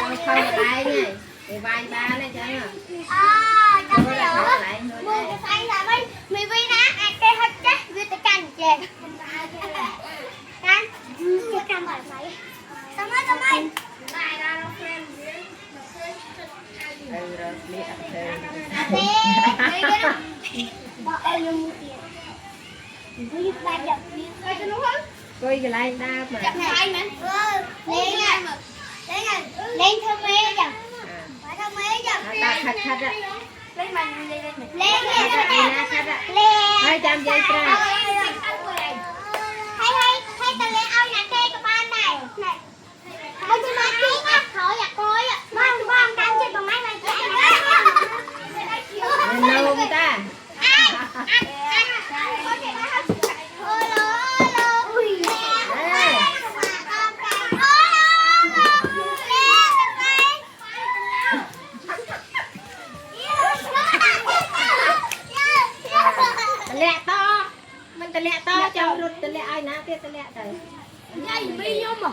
con không lại này thì vai ba này chứ trong cái đó mua cái xanh là mi vi ná ăn cái hết chắc vi tay canh chè canh cái canh phải mấy tao mới này ra nó xem rồi đi ăn thêm bỏ ơi mua tiền vi ba giờ coi cho nó hết coi cái này đa mà này lên lên thơm mê giờ phải thơm mê giờ ta khát khát á lên hai trăm giây ra hay ta lấy ao nhà kê của ban này thôi chứ nói tiếng á thôi à coi á con đang chơi bằng máy này lên đâu ta lẹ to mình ta lẹ to cho rụt ta lẹ ai ná kia ta lẹ tới dây bi vô mà